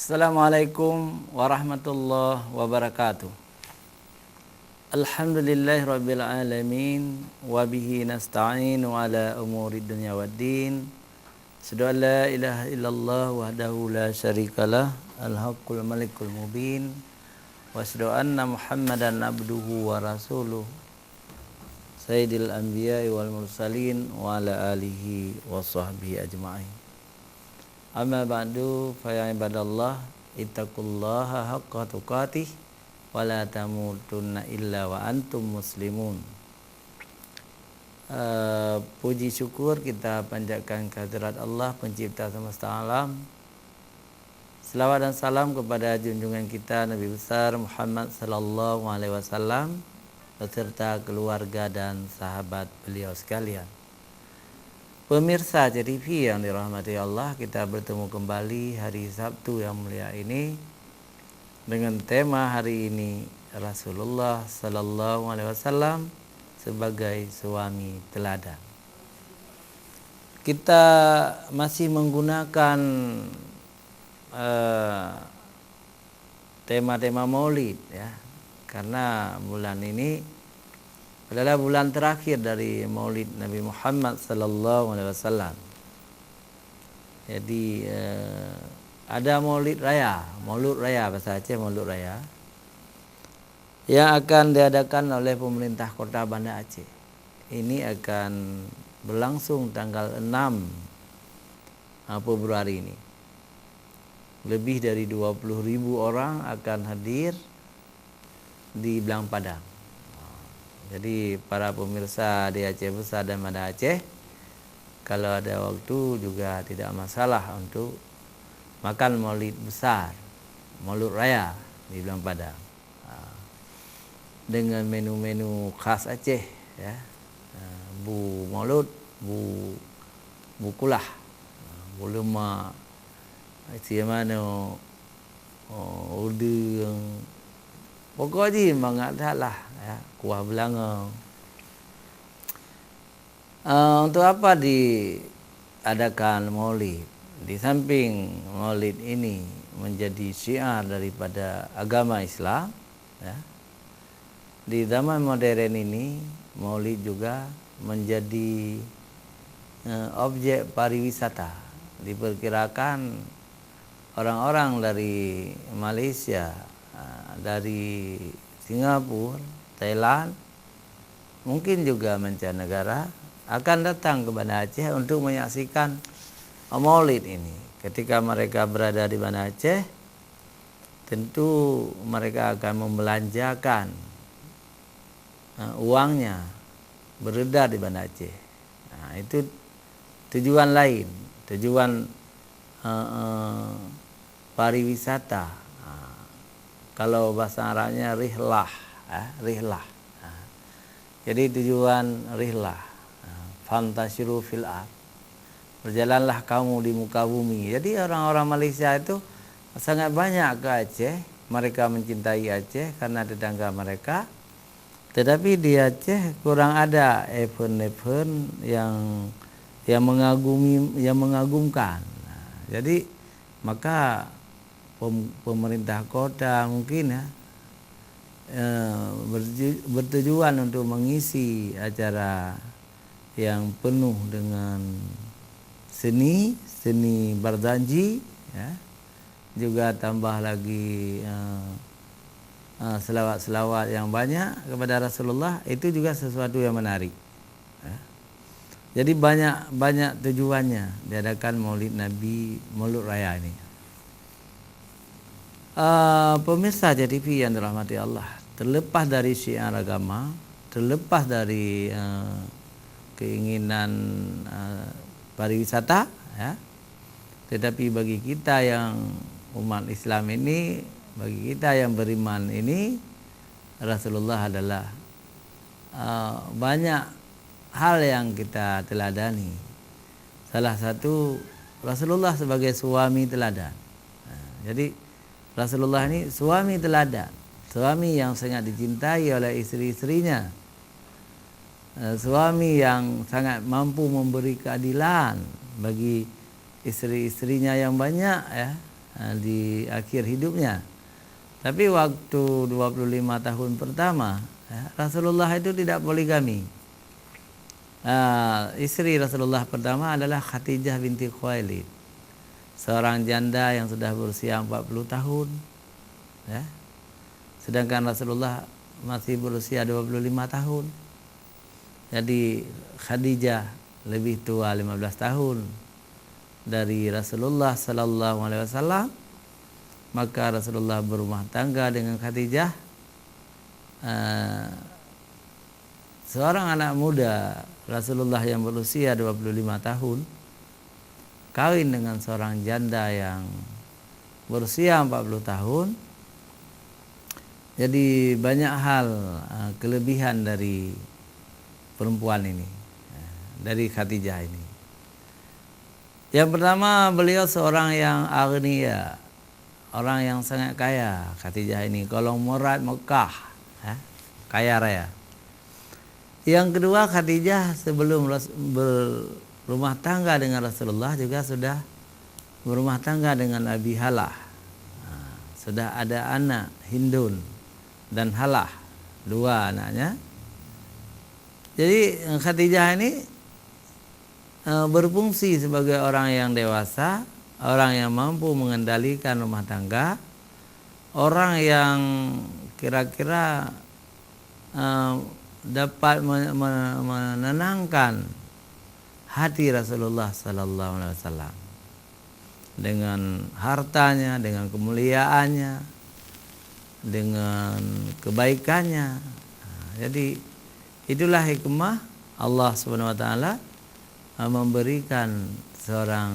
Assalamualaikum warahmatullahi wabarakatuh. Alhamdulillahirabbil alamin wa bihi nasta'inu ala umuri dunya waddin. Asyhadu an la ilaha illallah wahdahu la syarikalah al-haqqul malikul mubin wa asyhadu anna Muhammadan abduhu wa rasuluh sayyidil anbiya'i wal mursalin wa ala alihi wa sahbihi ajma'in. Amma ba'du fa ya ibadallah ittaqullaha haqqa tuqatih wa la tamutunna illa wa antum muslimun. Puji syukur kita panjatkan kehadirat Allah pencipta semesta alam. Selawat dan salam kepada junjungan kita Nabi besar Muhammad sallallahu alaihi wasallam beserta keluarga dan sahabat beliau sekalian. Pemirsa JTV yang dirahmati Allah, kita bertemu kembali hari Sabtu yang mulia ini dengan tema hari ini Rasulullah sallallahu alaihi wasallam sebagai suami teladan. Kita masih menggunakan tema-tema Maulid ya, karena bulan ini adalah bulan terakhir dari Maulid Nabi Muhammad sallallahu alaihi wasallam. Jadi ada Maulid Raya bahasa Aceh, Maulid Raya yang akan diadakan oleh pemerintah Kota Banda Aceh. Ini akan berlangsung tanggal 6 Februari ini. Lebih dari 20.000 orang akan hadir di Belang Padang. Jadi para pemirsa di Aceh Besar dan Banda Aceh, kalau ada waktu juga tidak masalah untuk makan maulid besar, maulid raya di Belang Padang, dengan menu-menu khas Aceh, ya, bu maulud, bu kulah, bu lemak, mana, udang, pokoknya mengat lah. Ya, kuah belanga. Untuk apa diadakan maulid? Di samping maulid ini menjadi syiar daripada agama Islam, ya, di zaman modern ini maulid juga menjadi objek pariwisata. Diperkirakan orang-orang dari Malaysia, dari Singapura, Thailand, mungkin juga mancanegara akan datang ke Banda Aceh untuk menyaksikan maulid ini. Ketika mereka berada di Banda Aceh, tentu mereka akan membelanjakan uangnya beredar di Banda Aceh. Nah, itu tujuan lain, tujuan pariwisata. Kalau bahasa Arabnya rihlah, rihlah. Jadi tujuan rihlah, fantasyiru fil ard, berjalanlah kamu di muka bumi. Jadi orang-orang Malaysia itu sangat banyak ke Aceh. Mereka mencintai Aceh karena tetangga mereka. Tetapi di Aceh kurang ada event-event yang mengagumkan. Jadi maka pemerintah kota mungkin ya bertujuan untuk mengisi acara yang penuh dengan seni berjanji, ya, juga tambah lagi selawat-selawat yang banyak kepada Rasulullah. Itu juga sesuatu yang menarik, ya. Jadi banyak tujuannya diadakan Maulid Nabi, Maulid Raya ini. Pemirsa JTV yang dirahmati Allah, terlepas dari syiar agama, terlepas dari keinginan pariwisata, ya, tetapi bagi kita yang umat Islam ini, bagi kita yang beriman ini, Rasulullah adalah banyak hal yang kita teladani. Salah satu Rasulullah sebagai suami teladan. Jadi Rasulullah ini suami teladan, suami yang sangat dicintai oleh istri-istrinya, suami yang sangat mampu memberi keadilan bagi istri-istrinya yang banyak, ya, di akhir hidupnya. Tapi waktu 25 tahun pertama Rasulullah itu tidak poligami. Istri Rasulullah pertama adalah Khadijah binti Khuwailid, seorang janda yang sudah berusia 40 tahun ya. Sedangkan Rasulullah masih berusia 25 tahun. Jadi Khadijah lebih tua 15 tahun dari Rasulullah sallallahu alaihi wasallam. Maka Rasulullah berumah tangga dengan Khadijah, seorang anak muda Rasulullah yang berusia 25 tahun kawin dengan seorang janda yang berusia 40 tahun. Jadi banyak hal kelebihan dari perempuan ini, dari Khadijah ini. Yang pertama, beliau seorang yang agniya, orang yang sangat kaya. Khadijah ini konglomerat Mekah, kaya raya. Yang kedua, Khadijah sebelum berumah tangga dengan Rasulullah juga sudah berumah tangga dengan Abi Halah. Sudah ada anak, Hindun dan Halah, 2 anaknya. Jadi Khadijah ini berfungsi sebagai orang yang dewasa, orang yang mampu mengendalikan rumah tangga, orang yang kira-kira dapat menenangkan hati Rasulullah sallallahu alaihi wasallam dengan hartanya, dengan kemuliaannya, dengan kebaikannya. Jadi itulah hikmah Allah Subhanahu wa taala memberikan seorang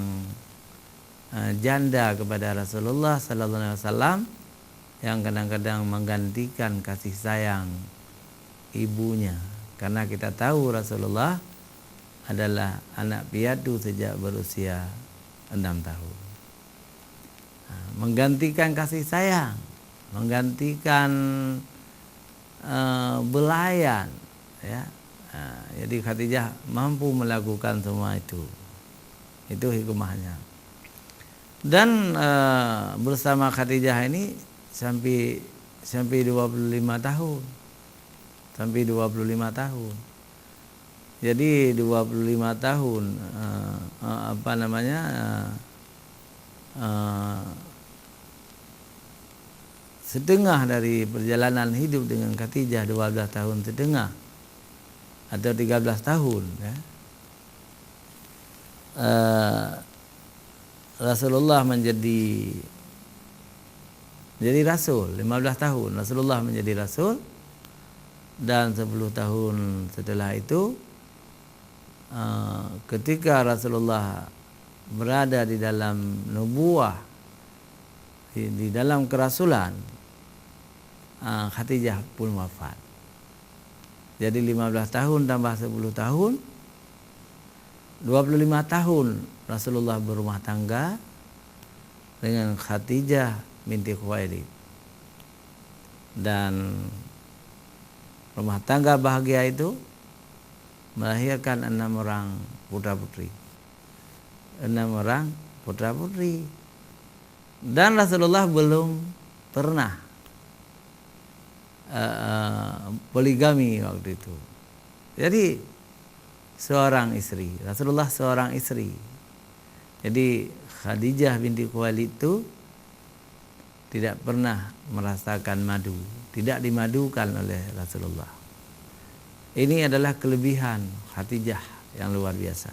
janda kepada Rasulullah sallallahu alaihi wasallam yang kadang-kadang menggantikan kasih sayang ibunya, karena kita tahu Rasulullah adalah anak piatu sejak berusia 6 tahun. Menggantikan kasih sayang, menggantikan belayan ya. Jadi Khadijah mampu melakukan semua itu hikmahnya. Dan bersama Khadijah ini sampai 25 tahun. Sampai 25 tahun. Jadi 25 tahun setengah dari perjalanan hidup dengan Khadijah, 12 tahun setengah atau 13 tahun ya. Rasulullah menjadi rasul 15 tahun. Rasulullah menjadi rasul, dan 10 tahun setelah itu ketika Rasulullah berada di dalam nubuwah, di dalam kerasulan, Khadijah pun wafat. Jadi 15 tahun tambah 10 tahun, 25 tahun Rasulullah berumah tangga dengan Khadijah binti Khuwailid. Dan rumah tangga bahagia itu melahirkan 6 orang putra-putri. 6 orang putra-putri. Dan Rasulullah belum pernah poligami waktu itu. Jadi seorang istri, Rasulullah seorang istri. Jadi Khadijah binti Khuwailid itu tidak pernah merasakan madu, tidak dimadukan oleh Rasulullah. Ini adalah kelebihan Khadijah yang luar biasa.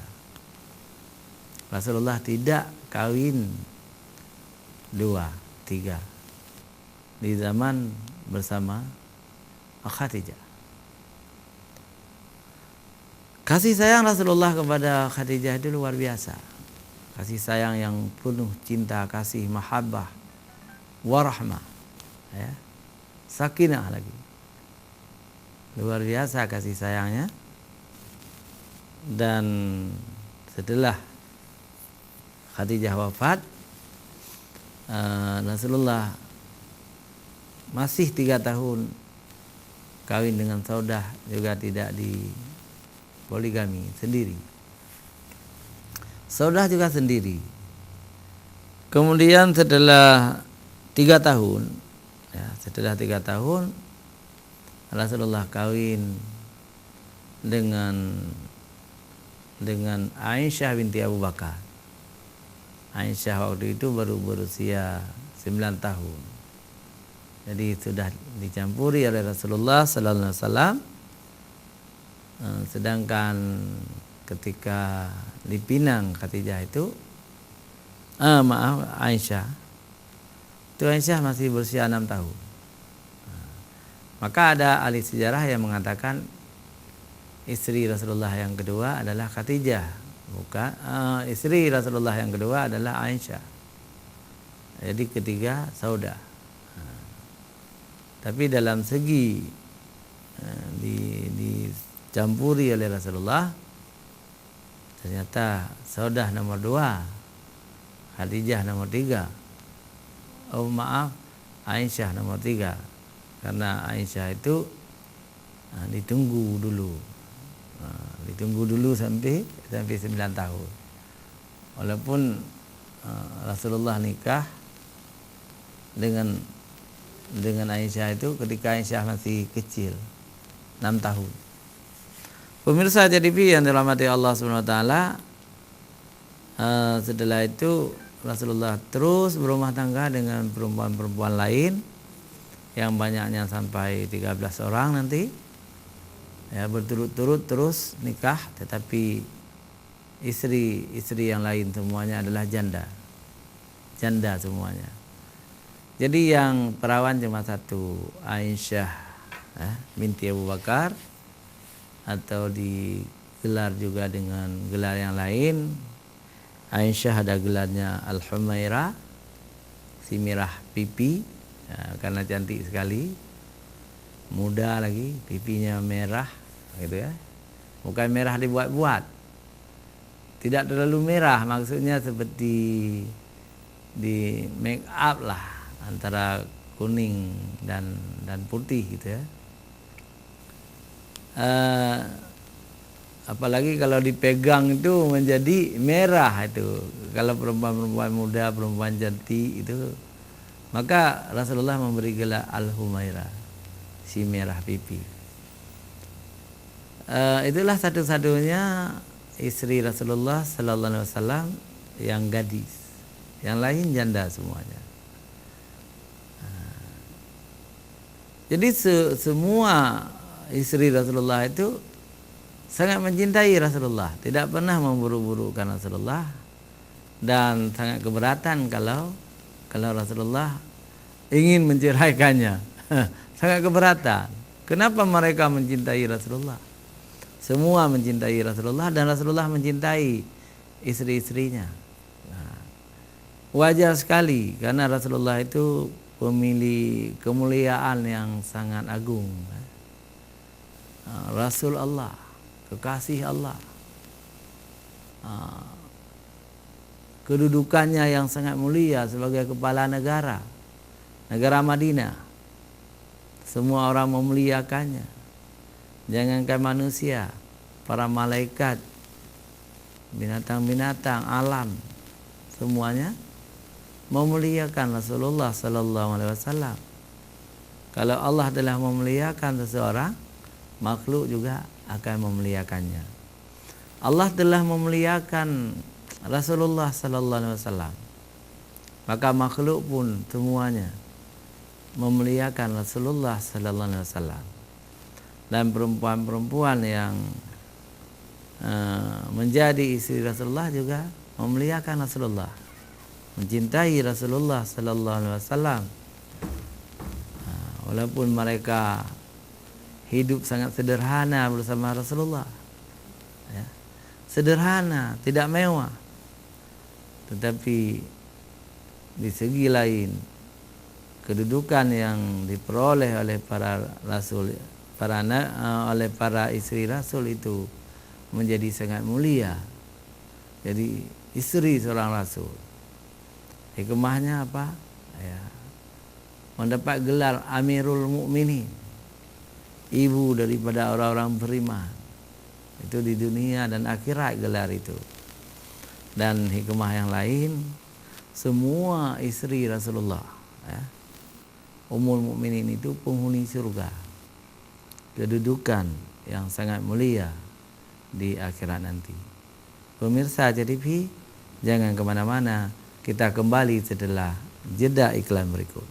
Rasulullah tidak kawin 2, 3 di zaman bersama Khadijah. Kasih sayang Rasulullah kepada Khadijah itu luar biasa. Kasih sayang yang penuh cinta, kasih, mahabbah, warahmah, ya. Sakinah lagi. Luar biasa kasih sayangnya. Dan setelah Khadijah wafat, Rasulullah masih 3 tahun kawin dengan Saudah, juga tidak di poligami, sendiri. Saudah juga sendiri. Kemudian setelah 3 tahun, ya, setelah 3 tahun Rasulullah kawin dengan Aisyah binti Abu Bakar. Aisyah waktu itu baru berusia 9 tahun. Jadi sudah dicampuri oleh Rasulullah sallallahu alaihi wasallam. Sedangkan ketika dipinang Khadijah itu Aisyah masih berusia 6 tahun. Maka ada ahli sejarah yang mengatakan istri Rasulullah yang kedua adalah Khadijah, bukan istri Rasulullah yang kedua adalah Aisyah. Jadi ketiga saudara. Tapi dalam segi dicampuri oleh Rasulullah, ternyata saudara nomor 2, Khadijah nomor 3. Aisyah nomor 3. Karena Aisyah itu ditunggu dulu sampai 9 tahun. Walaupun Rasulullah nikah dengan Aisyah itu ketika Aisyah masih kecil, 6 tahun. Pemirsa JDP yang dirahmati Allah Subhanahu wa taala, setelah itu Rasulullah terus berumah tangga dengan perempuan-perempuan lain yang banyaknya sampai 13 orang nanti. Ya, berturut-turut terus nikah, tetapi istri yang lain semuanya adalah janda semuanya. Jadi yang perawan cuma satu, Aisyah binti Abu Bakar, atau digelar juga dengan gelar yang lain. Aisyah ada gelarnya Al-Humairah, si merah pipi, karena cantik sekali, muda lagi, pipinya merah gitu ya. Bukan merah dibuat-buat, tidak terlalu merah, maksudnya seperti di make up lah, antara kuning dan putih gitu ya. Apalagi kalau dipegang itu menjadi merah itu. Kalau perempuan muda, perempuan cantik itu, maka Rasulullah memberi gelar Al-Humairah, si merah pipi. Itulah satu-satunya istri Rasulullah sallallahu alaihi wasallam yang gadis. Yang lain janda semuanya. Jadi semua istri Rasulullah itu sangat mencintai Rasulullah, tidak pernah memburu-burukan Rasulullah, dan sangat keberatan kalau Rasulullah ingin menceraikannya. Sangat keberatan. Kenapa mereka mencintai Rasulullah? Semua mencintai Rasulullah dan Rasulullah mencintai istri-istrinya. Wajar sekali karena Rasulullah itu pemilih kemuliaan yang sangat agung. Rasul Allah, kekasih Allah. Kedudukannya yang sangat mulia sebagai kepala negara Madinah. Semua orang memuliakannya. Jangankan manusia, para malaikat, binatang-binatang, alam, semuanya memuliakan Rasulullah sallallahu alaihi wasallam. Kalau Allah telah memuliakan seseorang, makhluk juga akan memuliakannya. Allah telah memuliakan Rasulullah sallallahu alaihi wasallam, maka makhluk pun semuanya memuliakan Rasulullah sallallahu alaihi wasallam. Dan perempuan-perempuan yang menjadi istri Rasulullah juga memuliakan Rasulullah, mencintai Rasulullah sallallahu alaihi wasallam. Walaupun mereka hidup sangat sederhana bersama Rasulullah, ya, sederhana, tidak mewah, tetapi di segi lain kedudukan yang diperoleh oleh para rasul, oleh para istri Rasul itu menjadi sangat mulia. Jadi istri seorang Rasul, hikmahnya apa? Ya, mendapat gelar Amirul Mukminin, ibu daripada orang-orang beriman. Itu di dunia dan akhirat gelar itu. Dan hikmah yang lain, semua isteri Rasulullah, ya, Ummul Mukminin itu penghuni surga, kedudukan yang sangat mulia di akhirat nanti. Pemirsa JTV, jangan kemana-mana, kita kembali setelah jeda iklan berikut.